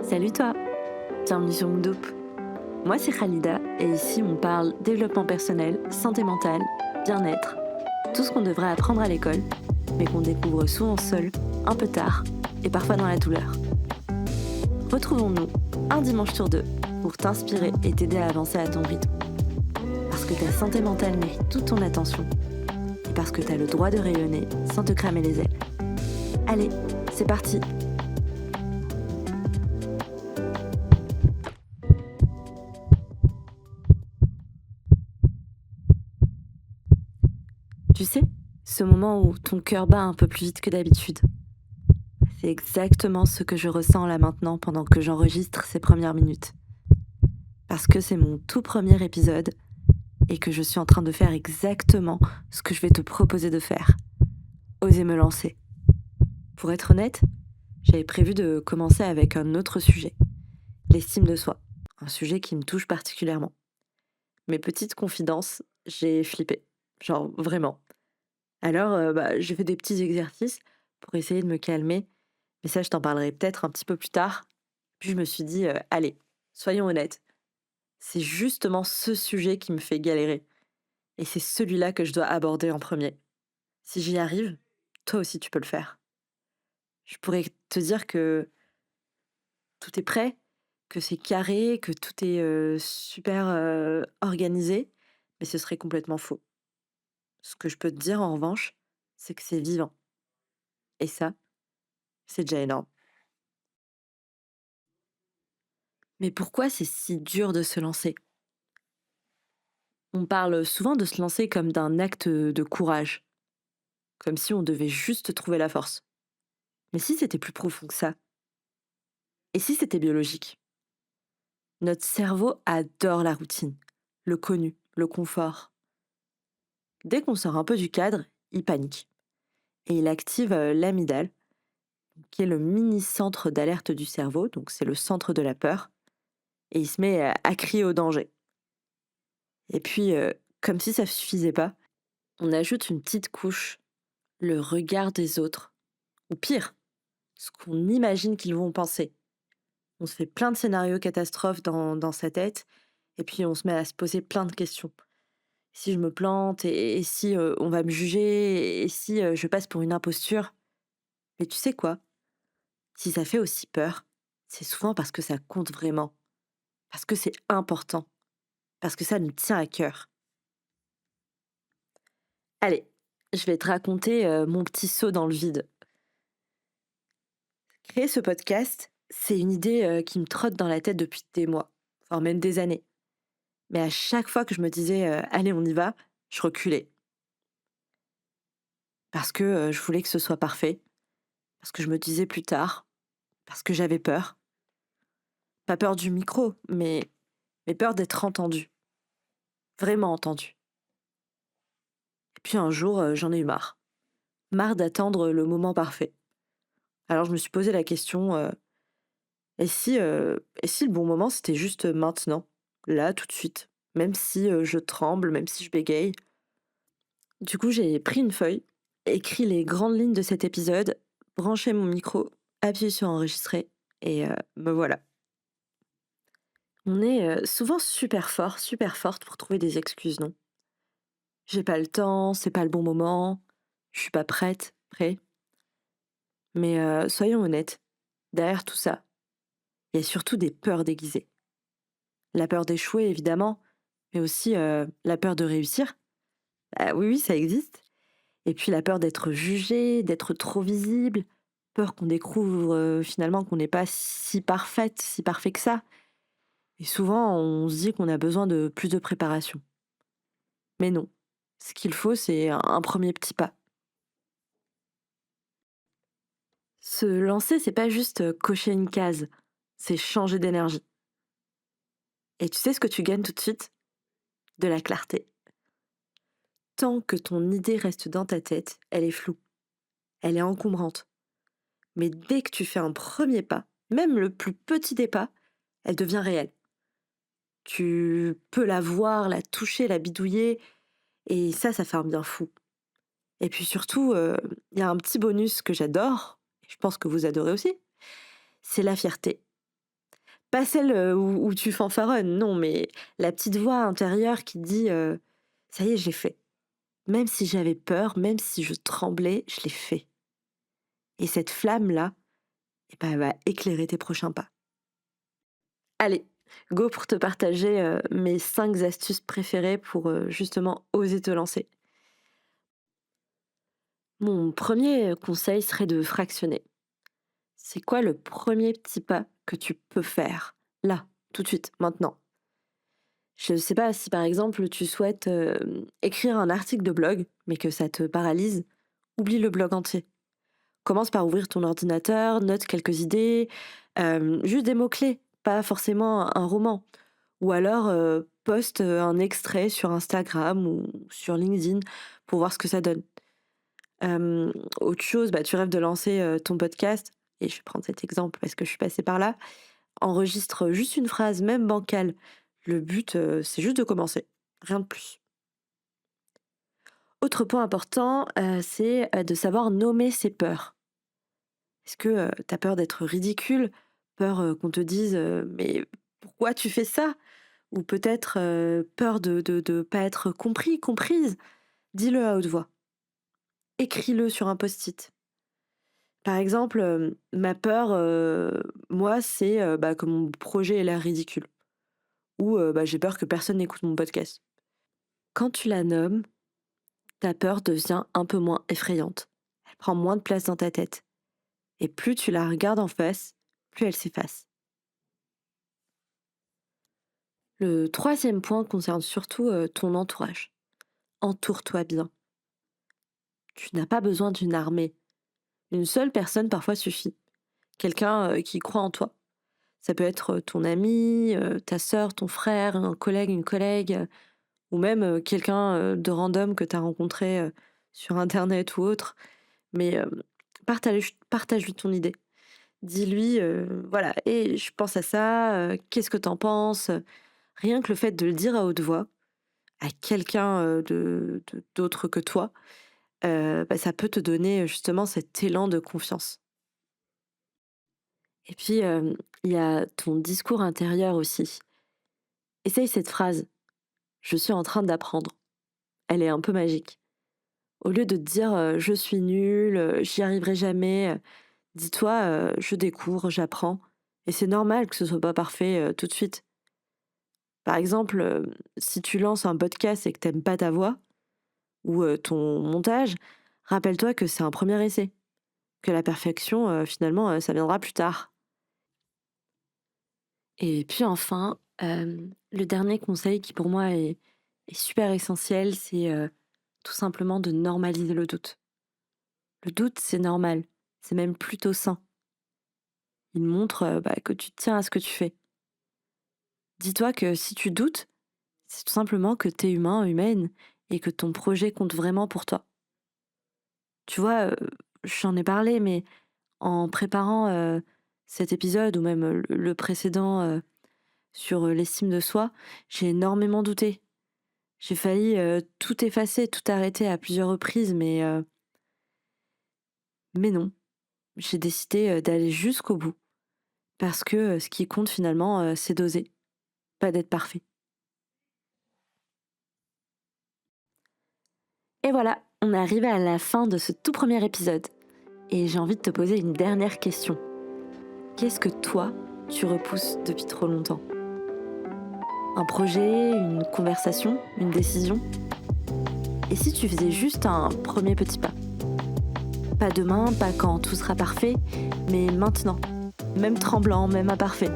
Salut toi, bienvenue sur Moodop. Moi c'est Khalida et ici on parle développement personnel, santé mentale, bien-être, tout ce qu'on devrait apprendre à l'école, mais qu'on découvre souvent seul, un peu tard et parfois dans la douleur. Retrouvons-nous un dimanche sur deux pour t'inspirer et t'aider à avancer à ton rythme. Parce que ta santé mentale mérite toute ton attention et parce que t'as le droit de rayonner sans te cramer les ailes. Allez, c'est parti! Tu sais, ce moment où ton cœur bat un peu plus vite que d'habitude. C'est exactement ce que je ressens là maintenant pendant que j'enregistre ces premières minutes. Parce que c'est mon tout premier épisode et que je suis en train de faire exactement ce que je vais te proposer de faire. Oser me lancer. Pour être honnête, j'avais prévu de commencer avec un autre sujet, l'estime de soi, un sujet qui me touche particulièrement. Mes petites confidences, j'ai flippé, genre vraiment. Alors, j'ai fait des petits exercices pour essayer de me calmer, mais ça, je t'en parlerai peut-être un petit peu plus tard. Puis je me suis dit, allez, soyons honnêtes, c'est justement ce sujet qui me fait galérer. Et c'est celui-là que je dois aborder en premier. Si j'y arrive, toi aussi tu peux le faire. Je pourrais te dire que tout est prêt, que c'est carré, que tout est super organisé, mais ce serait complètement faux. Ce que je peux te dire en revanche, c'est que c'est vivant. Et ça, c'est déjà énorme. Mais pourquoi c'est si dur de se lancer? On parle souvent de se lancer comme d'un acte de courage, comme si on devait juste trouver la force. Mais si c'était plus profond que ça? Et si c'était biologique? Notre cerveau adore la routine, le connu, le confort. Dès qu'on sort un peu du cadre, il panique. Et il active l'amygdale, qui est le mini-centre d'alerte du cerveau, donc c'est le centre de la peur, et il se met à crier au danger. Et puis, comme si ça suffisait pas, on ajoute une petite couche, le regard des autres. Ou pire, ce qu'on imagine qu'ils vont penser. On se fait plein de scénarios catastrophes dans sa tête, et puis on se met à se poser plein de questions. Si je me plante, et si on va me juger, et si je passe pour une imposture. Mais tu sais quoi? Si ça fait aussi peur, c'est souvent parce que ça compte vraiment, parce que c'est important, parce que ça nous tient à cœur. Allez, je vais te raconter mon petit saut dans le vide. Créer ce podcast, c'est une idée qui me trotte dans la tête depuis des mois, voire même des années. Mais à chaque fois que je me disais allez, on y va, je reculais. Parce que je voulais que ce soit parfait, parce que je me disais plus tard, parce que j'avais peur. Pas peur du micro, mais peur d'être entendue, vraiment entendue. Et puis un jour, j'en ai eu marre. Marre d'attendre le moment parfait. Alors je me suis posé la question, et si le bon moment c'était juste maintenant, là, tout de suite, même si je tremble, même si je bégaye. Du coup, j'ai pris une feuille, écrit les grandes lignes de cet épisode, branché mon micro, appuyé sur enregistrer, et me voilà. On est souvent super fort, super forte pour trouver des excuses, non? J'ai pas le temps, c'est pas le bon moment, je suis pas prête, prêt. Mais soyons honnêtes, derrière tout ça, il y a surtout des peurs déguisées. La peur d'échouer, évidemment, mais aussi la peur de réussir. Ah oui, oui, ça existe. Et puis la peur d'être jugée, d'être trop visible, peur qu'on découvre finalement qu'on n'est pas si parfaite, si parfait que ça. Et souvent, on se dit qu'on a besoin de plus de préparation. Mais non. Ce qu'il faut, c'est un premier petit pas. Se lancer, c'est pas juste cocher une case, c'est changer d'énergie. Et tu sais ce que tu gagnes tout de suite? De la clarté. Tant que ton idée reste dans ta tête, elle est floue, elle est encombrante. Mais dès que tu fais un premier pas, même le plus petit des pas, elle devient réelle. Tu peux la voir, la toucher, la bidouiller, et ça fait un bien fou. Et puis surtout, il y a un petit bonus que j'adore, et je pense que vous adorez aussi, c'est la fierté. Pas celle où tu fanfaronnes, non, mais la petite voix intérieure qui dit ça y est, je l'ai fait. Même si j'avais peur, même si je tremblais, je l'ai fait. Et cette flamme-là, eh ben, elle va éclairer tes prochains pas. Allez, go pour te partager mes 5 astuces préférées pour justement oser te lancer. Mon premier conseil serait de fractionner. C'est quoi le premier petit pas que tu peux faire là, tout de suite, maintenant? Je ne sais pas si par exemple tu souhaites écrire un article de blog, mais que ça te paralyse, oublie le blog entier. Commence par ouvrir ton ordinateur, note quelques idées, juste des mots-clés, pas forcément un roman. Ou alors poste un extrait sur Instagram ou sur LinkedIn pour voir ce que ça donne. Autre chose, bah, tu rêves de lancer ton podcast, et je vais prendre cet exemple parce que je suis passée par là. Enregistre juste une phrase, même bancale. Le but, c'est juste de commencer, rien de plus. Autre point important, c'est de savoir nommer ses peurs. Est-ce que tu as peur d'être ridicule? Peur qu'on te dise mais pourquoi tu fais ça? Ou peut-être peur de pas être compris, comprise? Dis-le à haute voix. Écris-le sur un post-it. Par exemple, ma peur, moi, c'est bah, que mon projet ait l'air ridicule. Ou bah, j'ai peur que personne n'écoute mon podcast. Quand tu la nommes, ta peur devient un peu moins effrayante. Elle prend moins de place dans ta tête. Et plus tu la regardes en face, plus elle s'efface. Le troisième point concerne surtout ton entourage. Entoure-toi bien. Tu n'as pas besoin d'une armée. Une seule personne parfois suffit. Quelqu'un qui croit en toi. Ça peut être ton ami, ta sœur, ton frère, un collègue, une collègue, ou même quelqu'un de random que tu as rencontré sur Internet ou autre. Mais partage-lui ton idée. Dis-lui, voilà, et je pense à ça, qu'est-ce que t'en penses? Rien que le fait de le dire à haute voix, à quelqu'un d'autre que toi, bah, ça peut te donner justement cet élan de confiance. Et puis, il y a ton discours intérieur aussi. Essaye cette phrase: «Je suis en train d'apprendre». Elle est un peu magique. Au lieu de te dire, «Je suis nul, j'y arriverai jamais», dis-toi, «Je découvre, j'apprends» et c'est normal que ce soit pas parfait, tout de suite. Par exemple, si tu lances un podcast et que t'aimes pas ta voix ou ton montage, rappelle-toi que c'est un premier essai, que la perfection, finalement, ça viendra plus tard. Et puis enfin, le dernier conseil qui pour moi est super essentiel, c'est, tout simplement de normaliser le doute. Le doute, c'est normal, c'est même plutôt sain. Il montre, bah, que tu tiens à ce que tu fais. Dis-toi que si tu doutes, c'est tout simplement que tu es humain, humaine et que ton projet compte vraiment pour toi. Tu vois, j'en ai parlé, mais en préparant, cet épisode ou même, le précédent, sur, l'estime de soi, j'ai énormément douté. J'ai failli, tout effacer, tout arrêter à plusieurs reprises, mais non. J'ai décidé, d'aller jusqu'au bout parce que, ce qui compte finalement, c'est d'oser, pas d'être parfait. Et voilà, on est arrivé à la fin de ce tout premier épisode et j'ai envie de te poser une dernière question. Qu'est-ce que toi, tu repousses depuis trop longtemps? Un projet, une conversation, une décision? Et si tu faisais juste un premier petit pas? Pas demain, pas quand tout sera parfait, mais maintenant. Même tremblant, même imparfait.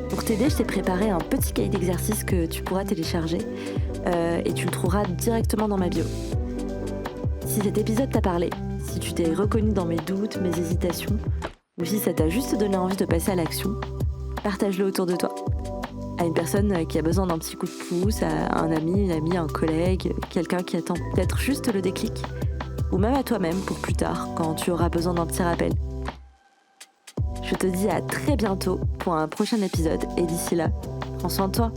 Pour t'aider, je t'ai préparé un petit cahier d'exercices que tu pourras télécharger et tu le trouveras directement dans ma bio. Si cet épisode t'a parlé, si tu t'es reconnu dans mes doutes, mes hésitations, ou si ça t'a juste donné envie de passer à l'action, partage-le autour de toi. À une personne qui a besoin d'un petit coup de pouce, à un ami, une amie, un collègue, quelqu'un qui attend peut-être juste le déclic, ou même à toi-même pour plus tard, quand tu auras besoin d'un petit rappel. Je te dis à très bientôt pour un prochain épisode et d'ici là, prends soin de toi.